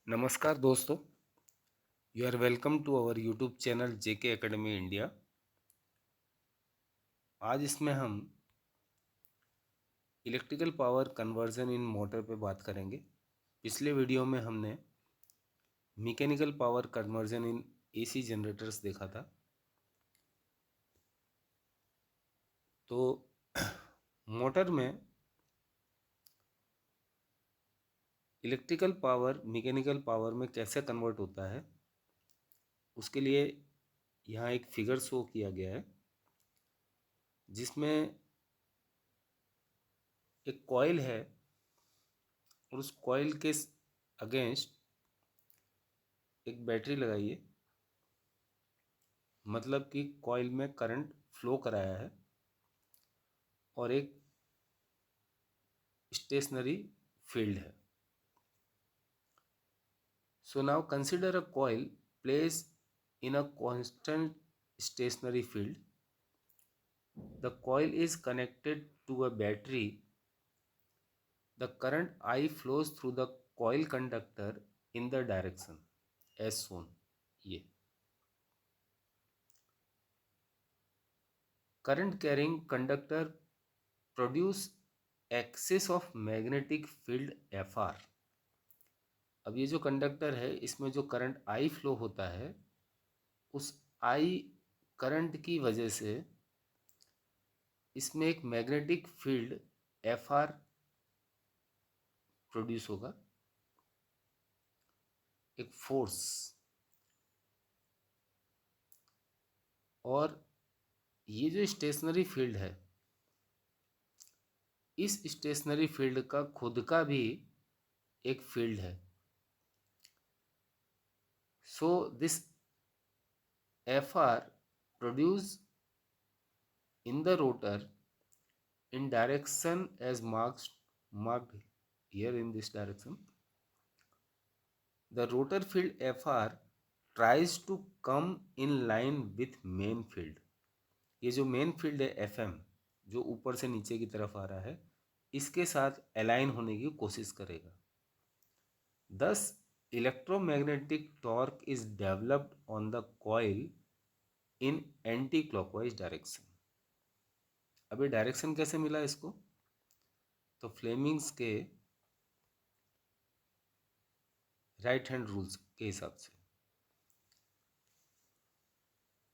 नमस्कार दोस्तों, you are welcome to our YouTube channel JK Academy India. आज इसमें हम electrical power conversion in motor पे बात करेंगे। पिछले वीडियो में हमने mechanical power conversion in AC generators देखा था। तो मोटर में इलेक्ट्रिकल पावर मैकेनिकल पावर में कैसे कन्वर्ट होता है, उसके लिए यहाँ एक फिगर शो किया गया है जिसमें एक कॉइल है और उस कॉइल के अगेंस्ट एक बैटरी लगाई है। मतलब कि कॉइल में करंट फ्लो कराया है और एक स्टेशनरी फील्ड है। So now consider a coil place in a constant stationary field. The coil is connected to a battery. The current I flows through the coil conductor in the direction as shown. ये current carrying conductor produce excess of magnetic field Fr. अब ये जो conductor है इसमें जो current I flow होता है उस I करंट की वजह से इसमें एक मैग्नेटिक फील्ड Fr प्रोड्यूस होगा, एक फोर्स। और ये जो स्टेशनरी फील्ड है, इस स्टेशनरी फील्ड का खुद का भी एक फील्ड है। So this Fr produce in the rotor in direction as marked here in this direction. The rotor field Fr tries to come in line with main field. ये जो मेन फील्ड है Fm जो ऊपर से नीचे की तरफ आ रहा है, इसके साथ अलाइन होने की कोशिश करेगा। Thus electromagnetic torque is developed on the coil in anti-clockwise direction. अभी डायरेक्शन कैसे मिला इसको? तो फ्लेमिंग्स के राइट हैंड रूल्स के हिसाब से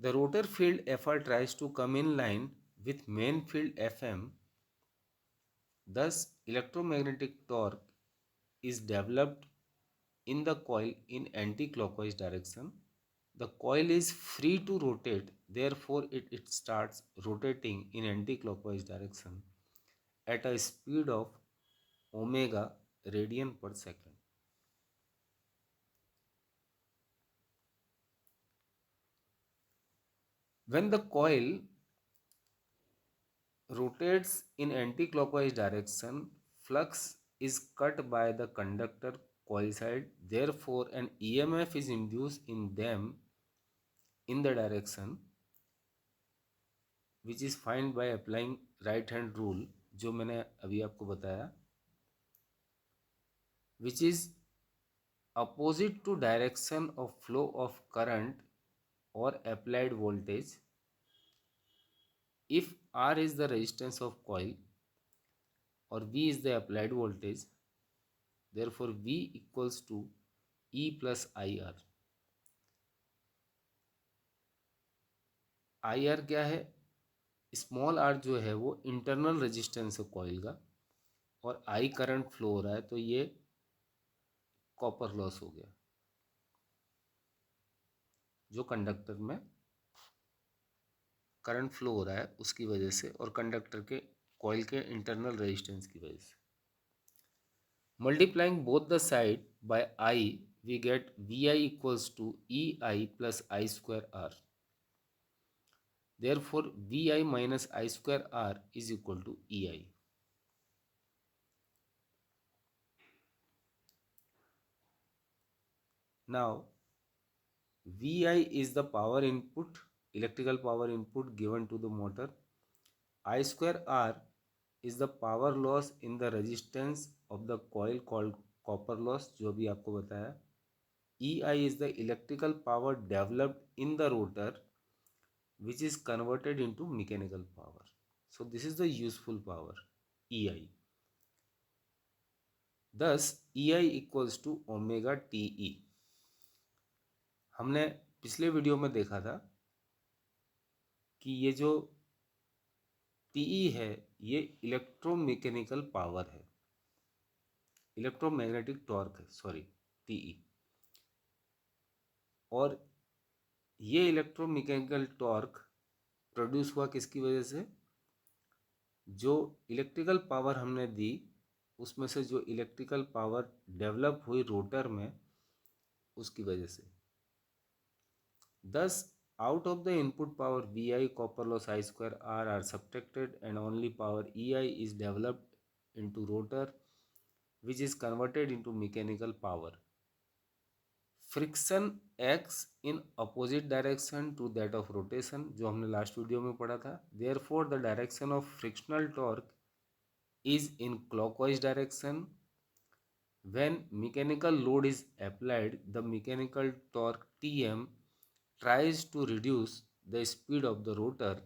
the rotor field Fr tries to come in line with main field Fm. Thus electromagnetic torque is developed in the coil in anti-clockwise direction. The coil is free to rotate, therefore it starts rotating in anti-clockwise direction at a speed of omega radian per second. When the coil rotates in anti-clockwise direction, flux is cut by the conductor coil side, therefore an EMF is induced in them in the direction which is find by applying right hand rule जो मैंने अभी आपको बताया, which is opposite to direction of flow of current or applied voltage. If R is the resistance of coil or V is the applied voltage, therefore V equals to E plus IR. IR क्या है? Small r जो है वो internal resistance है coil का और I current flow हो रहा है, तो ये कॉपर लॉस हो गया जो कंडक्टर में करंट फ्लो हो रहा है उसकी वजह से और कंडक्टर के कॉइल के इंटरनल रेजिस्टेंस की वजह से। Multiplying both the side by I we get VI equals to EI plus I square R. Therefore VI minus I square R is equal to EI. Now VI is the power input, electrical power input given to the motor. I square R is the power loss in the resistance of the coil called copper loss, जो भी आपको बताया. EI is the electrical power developed in the rotor which is converted into mechanical power. So this is the useful power, EI. Thus EI equals to omega TE. हमने पिछले video में देखा था कि ये जो TE है ये इलेक्ट्रोमैकेनिकल पावर है, इलेक्ट्रोमैग्नेटिक टॉर्क है, सॉरी, TE। और ये इलेक्ट्रोमैकेनिकल टॉर्क प्रोड्यूस हुआ किसकी वजह से? जो इलेक्ट्रिकल पावर हमने दी उसमें से जो इलेक्ट्रिकल पावर डेवलप हुई रोटर में उसकी वजह से। Thus, out of the input power VI, copper loss I square R are subtracted and only power EI is developed into rotor which is converted into mechanical power. Friction acts in opposite direction to that of rotation जो हमने last video में पढ़ा था. Therefore, the direction of frictional torque is in clockwise direction. When mechanical load is applied, the mechanical torque Tm tries to reduce the speed of the rotor.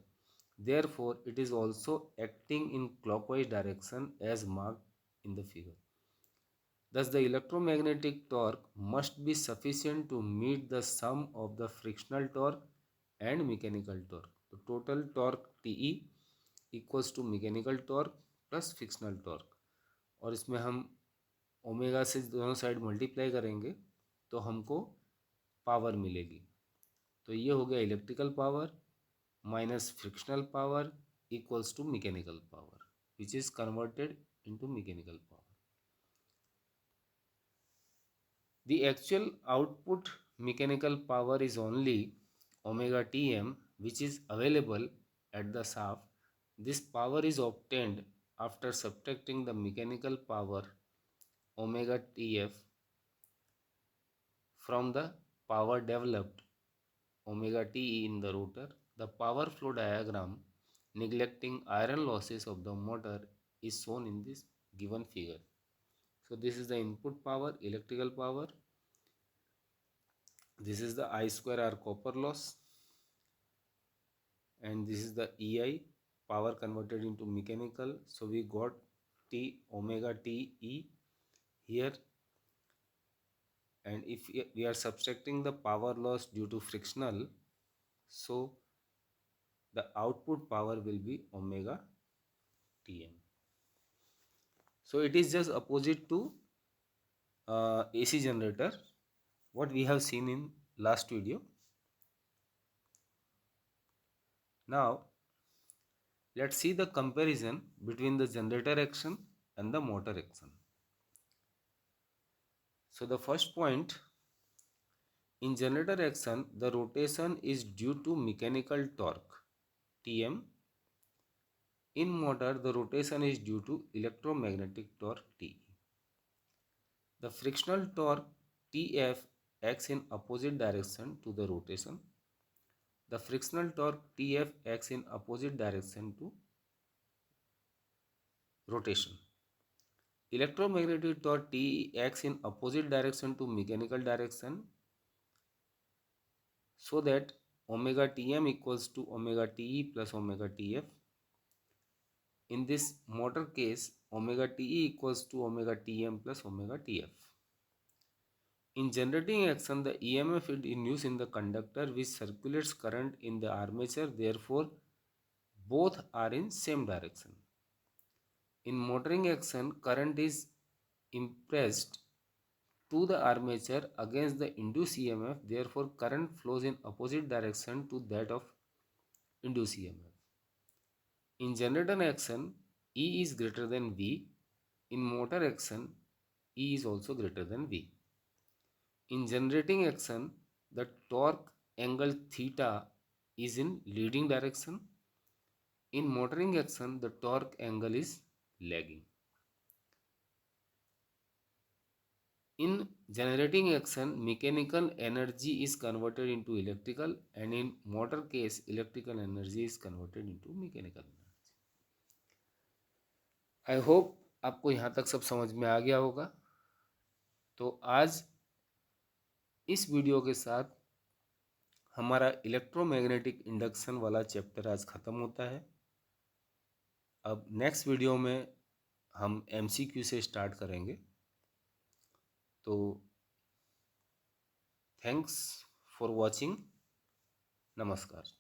Therefore, it is also acting in clockwise direction as marked in the figure. Thus, the electromagnetic torque must be sufficient to meet the sum of the frictional torque and mechanical torque. The total torque TE equals to mechanical torque plus frictional torque. और इसमें हम omega से दोनों side multiply करेंगे तो हमको power मिलेगी. तो ये हो गया electrical power minus frictional power equals to mechanical power which is converted into mechanical power. The actual output mechanical power is only omega Tm which is available at the shaft. This power is obtained after subtracting the mechanical power omega Tf from the power developed omega Te in the rotor. The power flow diagram neglecting iron losses of the motor is shown in this given figure. So this is the input power, electrical power. This is the I square R copper loss, and this is the EI, power converted into mechanical. So we got T omega TE here, and if we are subtracting the power loss due to frictional, so the output power will be omega Tm. So it is just opposite to AC generator, what we have seen in last video. Now let's see the comparison between the generator action and the motor action. So the first point, in generator action the rotation is due to mechanical torque Tm. In motor the rotation is due to electromagnetic torque Te. The frictional torque Tf acts in opposite direction to the rotation. The frictional torque Tf acts in opposite direction to rotation. Electromagnetic torque Te acts in opposite direction to mechanical direction, so that omega Tm equals to omega Te plus omega Tf. In this motor case, omega Te equals to omega Tm plus omega Tf. In generating action, the EMF is induced in the conductor which circulates current in the armature. Therefore, both are in same direction. In motoring action, current is impressed to the armature against the induced EMF. Therefore, current flows in opposite direction to that of induced EMF. In generator action, E is greater than V. In motor action, E is also greater than V. In generating action, the torque angle theta is in leading direction. In motoring action, the torque angle is lagging. In generating action, mechanical energy is converted into electrical, and in motor case, electrical energy is converted into mechanical energy. I hope आपको यहाँ तक सब समझ में आ गया होगा. तो आज इस वीडियो के साथ हमारा इलेक्ट्रोमैग्नेटिक इंडक्शन वाला चैप्टर आज ख़त्म होता है। अब नेक्स्ट वीडियो में हम एमसीक्यू से स्टार्ट करेंगे। तो थैंक्स फॉर वॉचिंग। नमस्कार।